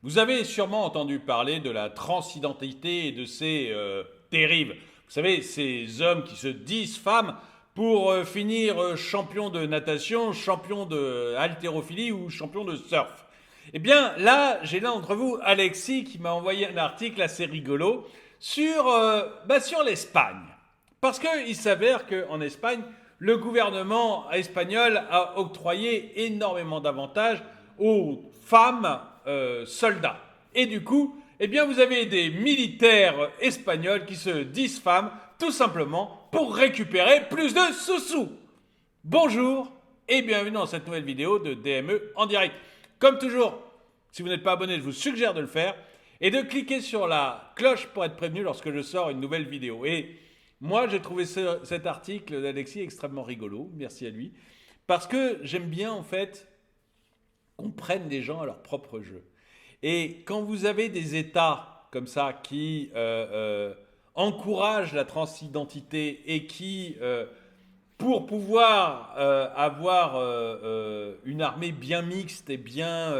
Vous avez sûrement entendu parler de la transidentité et de ses dérives. Vous savez, ces hommes qui se disent femmes pour finir champion de natation, champion de haltérophilie ou champion de surf. Eh bien, là, j'ai là entre vous Alexis qui m'a envoyé un article assez rigolo sur l'Espagne. Parce qu'il s'avère qu'en Espagne, le gouvernement espagnol a octroyé énormément d'avantages aux femmes soldats. Et du coup, eh bien, vous avez des militaires espagnols qui se disent femmes tout simplement pour récupérer plus de sous-sous. Bonjour et bienvenue dans cette nouvelle vidéo de DME en direct. Comme toujours, si vous n'êtes pas abonné, je vous suggère de le faire et de cliquer sur la cloche pour être prévenu lorsque je sors une nouvelle vidéo. Et moi, j'ai trouvé cet article d'Alexis extrêmement rigolo, merci à lui, parce que j'aime bien en fait qu'on prenne les gens à leur propre jeu. Et quand vous avez des États comme ça qui encouragent la transidentité et qui, pour pouvoir avoir une armée bien mixte et bien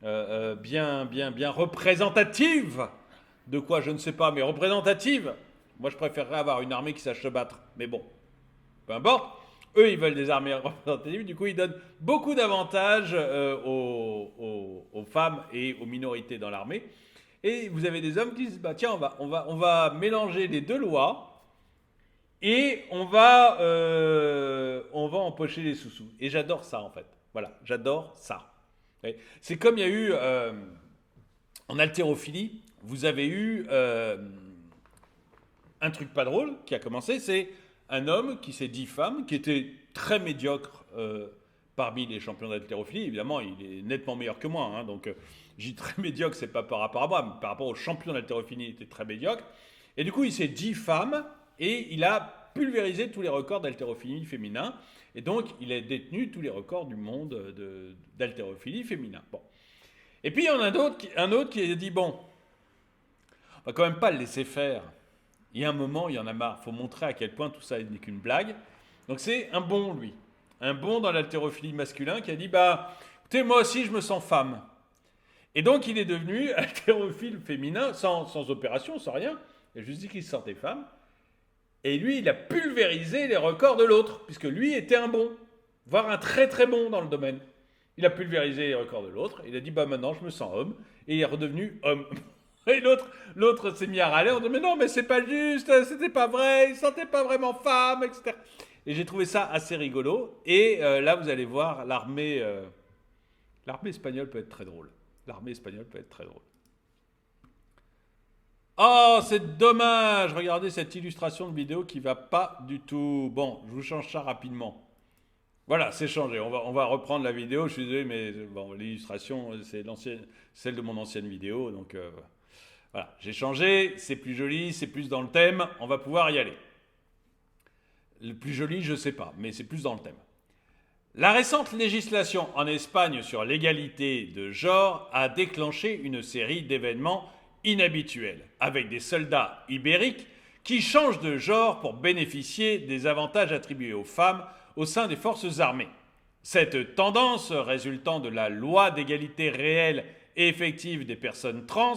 représentative, de quoi je ne sais pas, mais représentative, moi je préférerais avoir une armée qui sache se battre. Mais bon, peu importe. Eux, ils veulent des armées représentatives. Du coup, ils donnent beaucoup d'avantages aux femmes et aux minorités dans l'armée. Et vous avez des hommes qui disent, bah tiens, on va mélanger les deux lois et on va empocher les sous-sous. Et j'adore ça, en fait. Voilà, j'adore ça. C'est comme il y a eu en haltérophilie, vous avez eu un truc pas drôle qui a commencé, c'est un homme qui s'est dit femme, qui était très médiocre parmi les champions d'haltérophilie. Évidemment, il est nettement meilleur que moi. Hein, donc, j'ai dit très médiocre, c'est pas par rapport à moi, mais par rapport aux champions d'haltérophilie, il était très médiocre. Et du coup, il s'est dit femme et il a pulvérisé tous les records d'haltérophilie féminin. Et donc, il a détenu tous les records du monde d'haltérophilie féminin. Bon. Et puis, il y en a un autre qui a dit bon, on va quand même pas le laisser faire. Il y a un moment, il y en a marre. Il faut montrer à quel point tout ça n'est qu'une blague. Donc c'est un bon, lui. Un bon dans l'haltérophilie masculin qui a dit, bah, écoutez, moi aussi, je me sens femme. Et donc, il est devenu haltérophile féminin, sans opération, sans rien. Il a juste dit qu'il se sentait femme. Et lui, il a pulvérisé les records de l'autre, puisque lui était un bon, voire un très très bon dans le domaine. Il a pulvérisé les records de l'autre. Il a dit, bah maintenant, je me sens homme. Et il est redevenu homme. Et l'autre s'est mis à râler en disant mais non, mais c'est pas juste, c'était pas vrai, il ne sentait pas vraiment femme, etc. Et j'ai trouvé ça assez rigolo. Et là, vous allez voir, l'armée espagnole peut être très drôle. L'armée espagnole peut être très drôle. Oh, c'est dommage. Regardez cette illustration de vidéo qui va pas du tout. Bon, je vous change ça rapidement. Voilà, c'est changé. On va reprendre la vidéo. Je suis désolé, mais bon, l'illustration, c'est celle de mon ancienne vidéo, donc. Voilà, j'ai changé, c'est plus joli, c'est plus dans le thème, on va pouvoir y aller. Le plus joli, je ne sais pas, mais c'est plus dans le thème. La récente législation en Espagne sur l'égalité de genre a déclenché une série d'événements inhabituels, avec des soldats ibériques qui changent de genre pour bénéficier des avantages attribués aux femmes au sein des forces armées. Cette tendance résultant de la loi d'égalité réelle et effective des personnes trans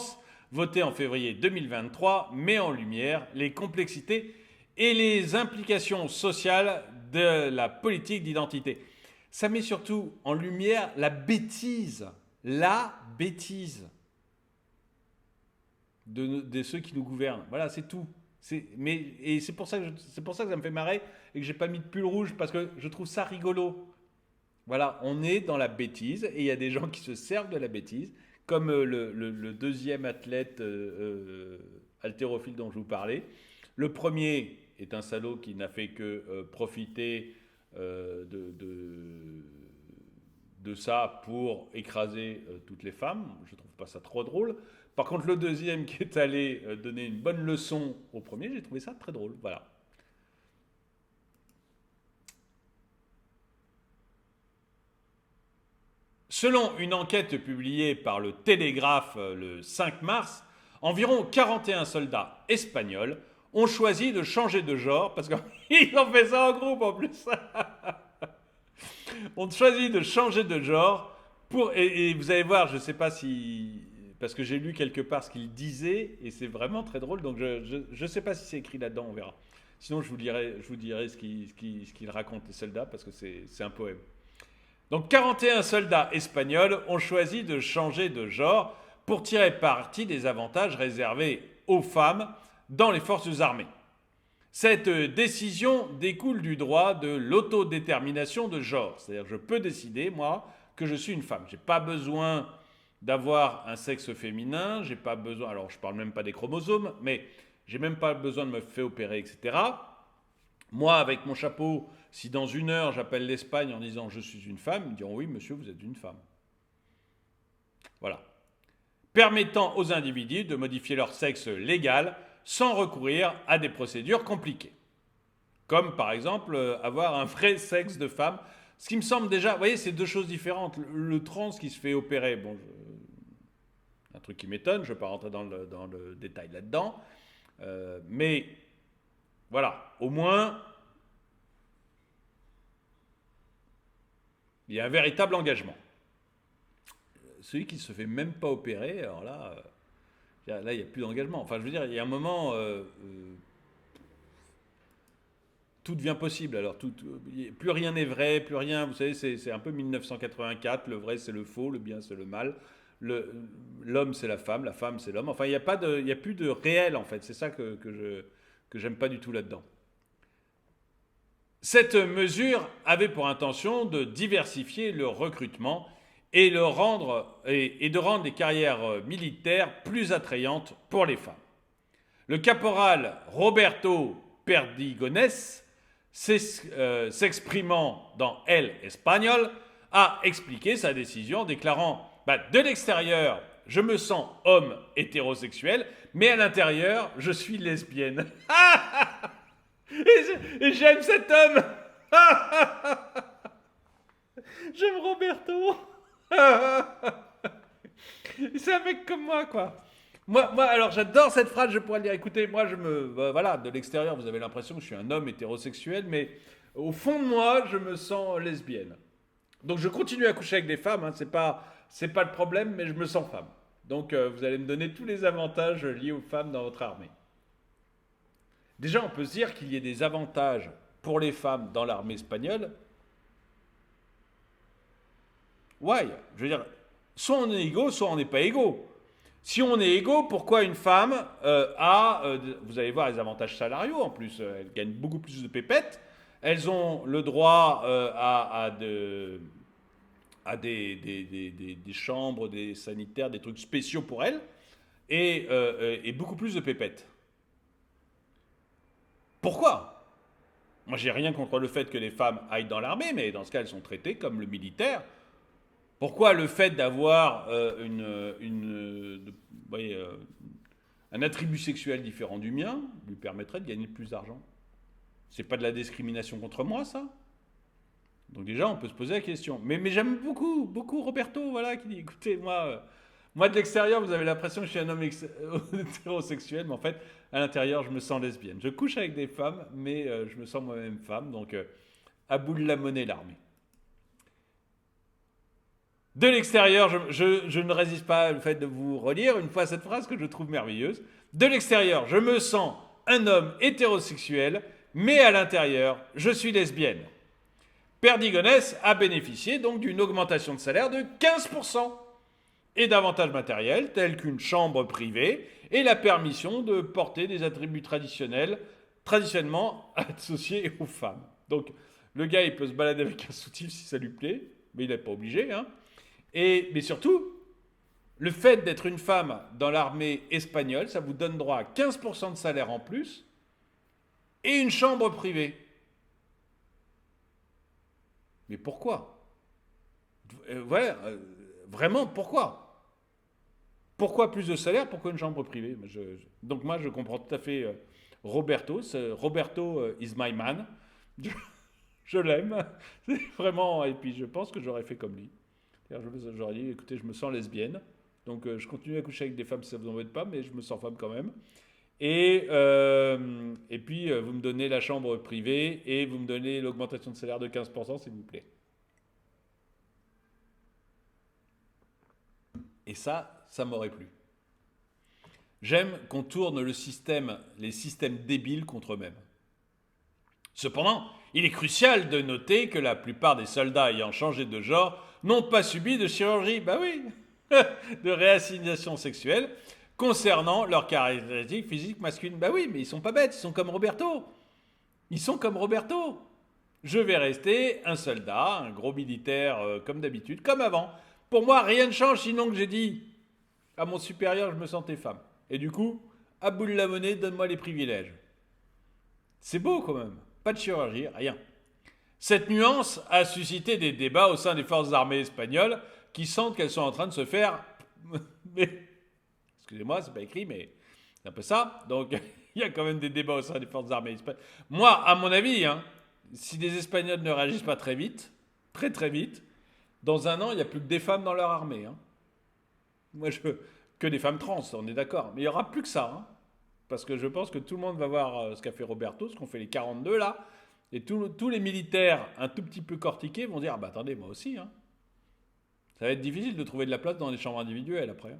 voté en février 2023, met en lumière les complexités et les implications sociales de la politique d'identité. Ça met surtout en lumière la bêtise de ceux qui nous gouvernent. Voilà, c'est tout. Et c'est pour ça que ça me fait marrer et que j'ai pas mis de pull rouge parce que je trouve ça rigolo. Voilà, on est dans la bêtise et il y a des gens qui se servent de la bêtise comme le deuxième athlète haltérophile dont je vous parlais. Le premier est un salaud qui n'a fait que profiter de ça pour écraser toutes les femmes. Je ne trouve pas ça trop drôle. Par contre, le deuxième qui est allé donner une bonne leçon au premier, j'ai trouvé ça très drôle. Voilà. Selon une enquête publiée par le Télégraphe le 5 mars, environ 41 soldats espagnols ont choisi de changer de genre, parce qu'ils ont fait ça en groupe en plus, ont choisi de changer de genre, et vous allez voir, je ne sais pas si parce que j'ai lu quelque part ce qu'il disait, et c'est vraiment très drôle, donc je sais pas si c'est écrit là-dedans, on verra. Sinon, je vous dirai ce qu'il raconte les soldats, parce que c'est un poème. Donc 41 soldats espagnols ont choisi de changer de genre pour tirer parti des avantages réservés aux femmes dans les forces armées. Cette décision découle du droit de l'autodétermination de genre. C'est-à-dire que je peux décider, moi, que je suis une femme. Je n'ai pas besoin d'avoir un sexe féminin, j'ai pas besoin, alors je ne parle même pas des chromosomes, mais j'ai même pas besoin de me faire opérer, etc. Moi, avec mon chapeau, si dans 1 heure j'appelle l'Espagne en disant je suis une femme, ils diront oui, monsieur, vous êtes une femme. Voilà. Permettant aux individus de modifier leur sexe légal sans recourir à des procédures compliquées. Comme par exemple avoir un vrai sexe de femme. Ce qui me semble déjà, vous voyez, c'est deux choses différentes. Le trans qui se fait opérer, bon, un truc qui m'étonne, je ne vais pas rentrer dans le détail là-dedans. Mais voilà, au moins, il y a un véritable engagement. Celui qui ne se fait même pas opérer, alors là, il n'y a plus d'engagement. Enfin, je veux dire, il y a un moment, tout devient possible. Alors, plus rien n'est vrai, plus rien. Vous savez, c'est un peu 1984. Le vrai, c'est le faux, le bien, c'est le mal. L'homme, c'est la femme, c'est l'homme. Enfin, il n'y a plus de réel, en fait. C'est ça que j'aime pas du tout là-dedans. Cette mesure avait pour intention de diversifier le recrutement et de rendre les carrières militaires plus attrayantes pour les femmes. Le caporal Roberto Perdigones, s'exprimant dans El Espagnol, a expliqué sa décision, déclarant de l'extérieur, je me sens homme hétérosexuel, mais à l'intérieur, je suis lesbienne. Et j'aime cet homme. J'aime Roberto. C'est un mec comme moi, quoi. Moi, alors j'adore cette phrase, je pourrais le dire. Écoutez, moi, voilà, de l'extérieur, vous avez l'impression que je suis un homme hétérosexuel, mais au fond de moi, je me sens lesbienne. Donc je continue à coucher avec des femmes, hein, c'est pas le problème, mais je me sens femme. Donc vous allez me donner tous les avantages liés aux femmes dans votre armée. Déjà, on peut se dire qu'il y ait des avantages pour les femmes dans l'armée espagnole. Ouais, je veux dire, soit on est égaux, soit on n'est pas égaux. Si on est égaux, pourquoi une femme vous allez voir les avantages salariaux en plus, elles gagnent beaucoup plus de pépettes, elles ont le droit à des chambres, des sanitaires, des trucs spéciaux pour elles, et beaucoup plus de pépettes. Pourquoi? Moi, j'ai rien contre le fait que les femmes aillent dans l'armée, mais dans ce cas, elles sont traitées comme le militaire. Pourquoi le fait d'avoir un attribut sexuel différent du mien lui permettrait de gagner plus d'argent? C'est pas de la discrimination contre moi, ça? Donc déjà, on peut se poser la question. Mais j'aime beaucoup, beaucoup Roberto, voilà, qui dit, écoutez, moi de l'extérieur, vous avez l'impression que je suis un homme hétérosexuel, mais en fait, à l'intérieur, je me sens lesbienne. Je couche avec des femmes, mais je me sens moi-même femme, donc à bout de la monnaie, l'armée. De l'extérieur, je ne résiste pas au fait de vous relire une fois cette phrase que je trouve merveilleuse. De l'extérieur, je me sens un homme hétérosexuel, mais à l'intérieur, je suis lesbienne. Perdigones a bénéficié donc d'une augmentation de salaire de 15% et d'avantages matériels tels qu'une chambre privée et la permission de porter des attributs traditionnellement associés aux femmes. Donc le gars, il peut se balader avec un soutif si ça lui plaît, mais il n'est pas obligé, hein. Mais surtout, le fait d'être une femme dans l'armée espagnole, ça vous donne droit à 15% de salaire en plus et une chambre privée. Mais pourquoi? Vraiment, pourquoi? Pourquoi plus de salaire? Pourquoi une chambre privée? Donc moi, je comprends tout à fait Roberto. Roberto is my man. Je l'aime. Vraiment, et puis je pense que j'aurais fait comme lui. J'aurais dit, écoutez, je me sens lesbienne, donc je continue à coucher avec des femmes si ça ne vous embête pas, mais je me sens femme quand même. Et puis, vous me donnez la chambre privée et vous me donnez l'augmentation de salaire de 15%, s'il vous plaît. Et ça, ça m'aurait plu. J'aime qu'on tourne les systèmes débiles contre eux-mêmes. Cependant, il est crucial de noter que la plupart des soldats ayant changé de genre n'ont pas subi de chirurgie, de réassignation sexuelle concernant leurs caractéristiques physiques masculines. Mais ils sont pas bêtes, ils sont comme Roberto. Je vais rester un soldat, un gros militaire comme d'habitude, comme avant. Pour moi, rien ne change, sinon que j'ai dit à mon supérieur je me sentais femme. Et du coup, à bout de la monnaie, donne-moi les privilèges. C'est beau quand même. Pas de chirurgie, rien. Cette nuance a suscité des débats au sein des forces armées espagnoles qui sentent qu'elles sont en train de se faire... Excusez-moi, c'est pas écrit, mais c'est un peu ça. Donc, il y a quand même des débats au sein des forces armées espagnoles. Moi, à mon avis, si les Espagnols ne réagissent pas très vite, très vite, dans un an, il n'y a plus que des femmes dans leur armée. Moi, que des femmes trans, on est d'accord. Mais il n'y aura plus que ça. Parce que je pense que tout le monde va voir ce qu'a fait Roberto, ce qu'ont fait les 42 là. Et tous les militaires un tout petit peu cortiqués vont dire attendez, moi aussi. Ça va être difficile de trouver de la place dans les chambres individuelles après.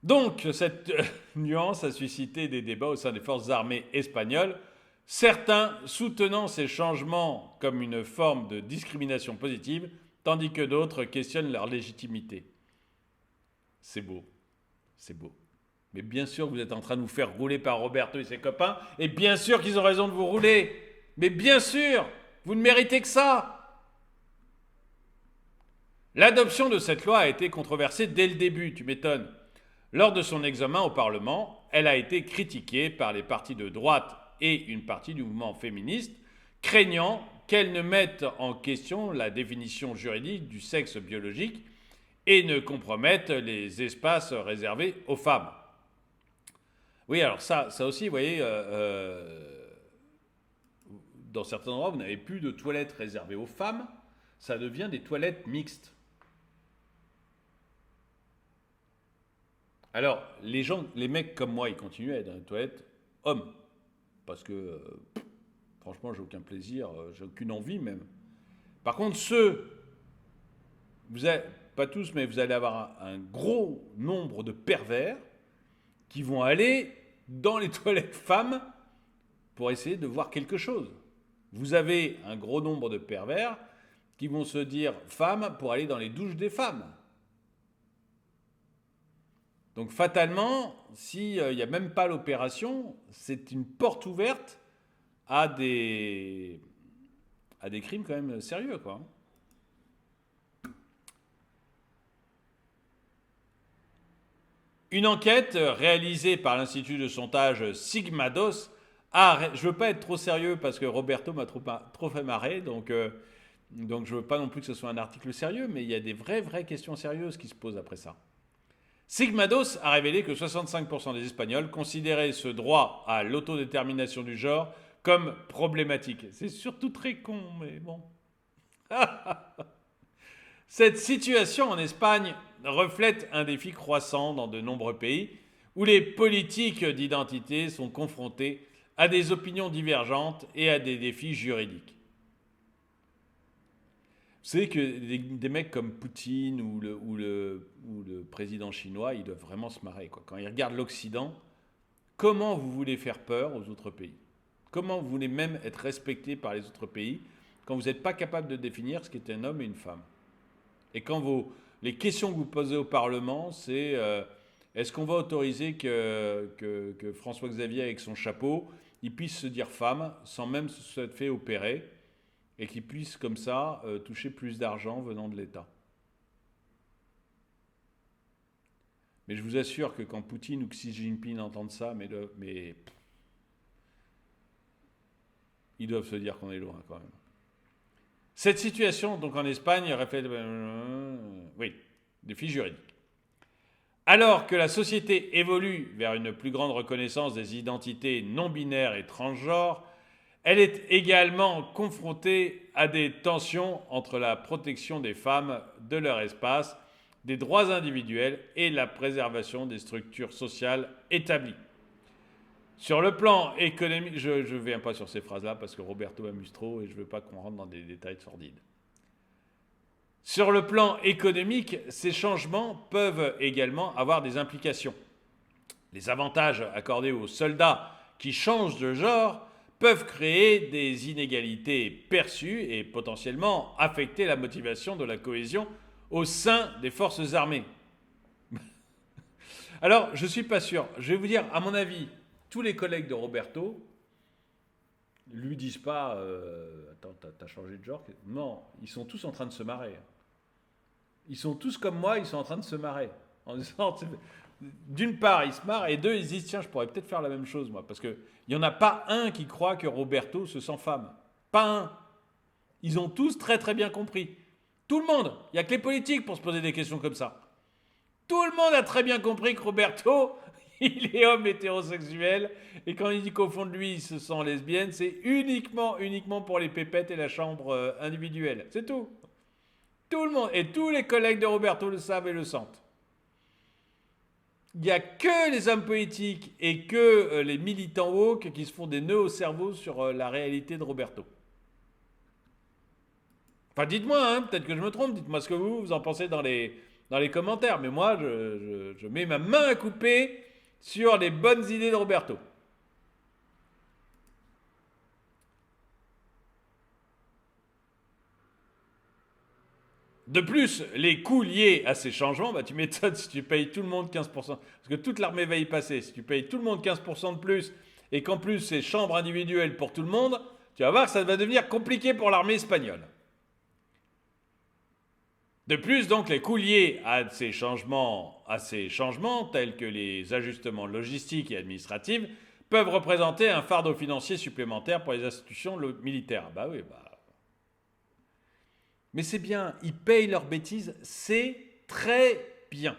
Donc, cette nuance a suscité des débats au sein des forces armées espagnoles, certains soutenant ces changements comme une forme de discrimination positive, tandis que d'autres questionnent leur légitimité. C'est beau. Mais bien sûr que vous êtes en train de vous faire rouler par Roberto et ses copains, et bien sûr qu'ils ont raison de vous rouler. Mais bien sûr, vous ne méritez que ça. L'adoption de cette loi a été controversée dès le début, tu m'étonnes. Lors de son examen au Parlement, elle a été critiquée par les partis de droite et une partie du mouvement féministe, craignant qu'elle ne mette en question la définition juridique du sexe biologique et ne compromette les espaces réservés aux femmes. Oui, alors ça aussi, vous voyez, dans certains endroits, vous n'avez plus de toilettes réservées aux femmes, ça devient des toilettes mixtes. Alors, les mecs comme moi, ils continuent à être dans les toilettes hommes. Parce que, franchement, j'ai aucun plaisir, j'ai aucune envie même. Par contre, pas tous, mais vous allez avoir un gros nombre de pervers qui vont aller dans les toilettes femmes pour essayer de voir quelque chose. Vous avez un gros nombre de pervers qui vont se dire femmes pour aller dans les douches des femmes. Donc fatalement, s'il n'y a même pas l'opération, c'est une porte ouverte à des crimes quand même sérieux, quoi. Une enquête réalisée par l'institut de sondage Sigmados je ne veux pas être trop sérieux parce que Roberto m'a trop fait marrer, donc je ne veux pas non plus que ce soit un article sérieux, mais il y a des vraies questions sérieuses qui se posent après ça. Sigmados a révélé que 65% des Espagnols considéraient ce droit à l'autodétermination du genre comme problématique. C'est surtout très con, mais bon. Cette situation en Espagne reflète un défi croissant dans de nombreux pays où les politiques d'identité sont confrontées à des opinions divergentes et à des défis juridiques. Vous savez que des mecs comme Poutine ou le président chinois, ils doivent vraiment se marrer, quoi. Quand ils regardent l'Occident, comment vous voulez faire peur aux autres pays? Comment vous voulez même être respecté par les autres pays quand vous n'êtes pas capable de définir ce qu'est un homme et une femme? Et quand les questions que vous posez au Parlement, c'est est-ce qu'on va autoriser que François Xavier, avec son chapeau, il puisse se dire femme sans même se fait opérer et qu'il puisse comme ça toucher plus d'argent venant de l'État? Mais je vous assure que quand Poutine ou Xi Jinping entendent ça, mais ils doivent se dire qu'on est loin quand même. Cette situation, donc en Espagne, reflète défi juridique. Alors que la société évolue vers une plus grande reconnaissance des identités non binaires et transgenres, elle est également confrontée à des tensions entre la protection des femmes, de leur espace, des droits individuels et la préservation des structures sociales établies. Sur le plan économique, je ne viens pas sur ces phrases-là parce que Roberto m'amuse trop et je ne veux pas qu'on rentre dans des détails sordides. Sur le plan économique, ces changements peuvent également avoir des implications. Les avantages accordés aux soldats qui changent de genre peuvent créer des inégalités perçues et potentiellement affecter la motivation de la cohésion au sein des forces armées. Alors, je ne suis pas sûr. Je vais vous dire, à mon avis, tous les collègues de Roberto lui disent pas attends, t'as changé de genre? Non, ils sont tous en train de se marrer. Ils sont tous comme moi, ils sont en train de se marrer. En disant, d'une part, ils se marrent, et deux, ils se disent tiens, je pourrais peut-être faire la même chose, moi. Parce qu'il n'y en a pas un qui croit que Roberto se sent femme. Pas un. Ils ont tous très très bien compris. Tout le monde. Il n'y a que les politiques pour se poser des questions comme ça. Tout le monde a très bien compris que Roberto, il est homme hétérosexuel. Et quand il dit qu'au fond de lui, il se sent lesbienne, c'est uniquement pour les pépettes et la chambre individuelle. C'est tout. Tout le monde. Et tous les collègues de Roberto le savent et le sentent. Il n'y a que les hommes politiques et que les militants woke qui se font des nœuds au cerveau sur la réalité de Roberto. Enfin, dites-moi, hein, peut-être que je me trompe, dites-moi ce que vous en pensez dans les commentaires. Mais moi, je mets ma main à couper sur les bonnes idées de Roberto. De plus, les coûts liés à ces changements, tu m'étonnes si tu payes tout le monde 15%. Parce que toute l'armée va y passer. Si tu payes tout le monde 15% de plus et qu'en plus c'est chambre individuelle pour tout le monde, tu vas voir que ça va devenir compliqué pour l'armée espagnole. De plus, donc, les coûts liés à ces changements, tels que les ajustements logistiques et administratifs, peuvent représenter un fardeau financier supplémentaire pour les institutions militaires. Bah oui, Mais c'est bien, ils payent leurs bêtises, c'est très bien.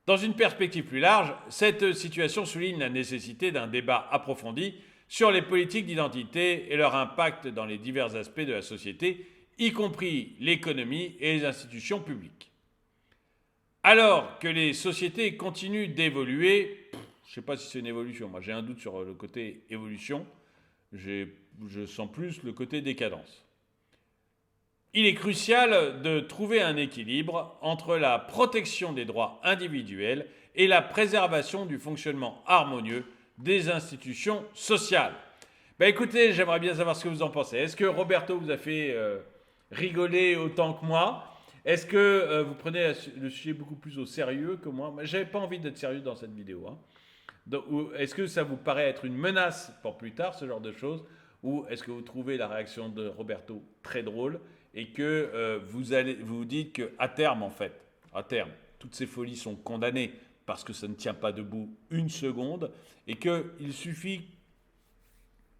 Dans une perspective plus large, cette situation souligne la nécessité d'un débat approfondi sur les politiques d'identité et leur impact dans les divers aspects de la société, y compris l'économie et les institutions publiques. Alors que les sociétés continuent d'évoluer, je ne sais pas si c'est une évolution, moi j'ai un doute sur le côté évolution, je sens plus le côté décadence. Il est crucial de trouver un équilibre entre la protection des droits individuels et la préservation du fonctionnement harmonieux des institutions sociales. Écoutez, j'aimerais bien savoir ce que vous en pensez. Est-ce que Roberto vous a fait rigoler autant que moi? Est-ce que vous prenez le sujet beaucoup plus au sérieux que moi? J'avais pas envie d'être sérieux dans cette vidéo. Est-ce que ça vous paraît être une menace pour plus tard, ce genre de choses? Ou est-ce que vous trouvez la réaction de Roberto très drôle et que vous dites qu'à terme, en fait, toutes ces folies sont condamnées parce que ça ne tient pas debout une seconde et qu'il suffit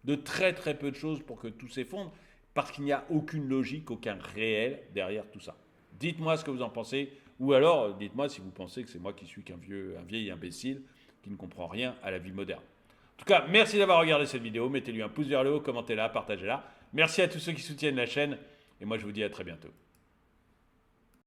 de très très peu de choses pour que tout s'effondre parce qu'il n'y a aucune logique, aucun réel derrière tout ça. Dites-moi ce que vous en pensez ou alors dites-moi si vous pensez que c'est moi qui suis qu'un vieil imbécile qui ne comprend rien à la vie moderne. En tout cas, merci d'avoir regardé cette vidéo. Mettez-lui un pouce vers le haut, commentez-la, partagez-la. Merci à tous ceux qui soutiennent la chaîne. Et moi, je vous dis à très bientôt.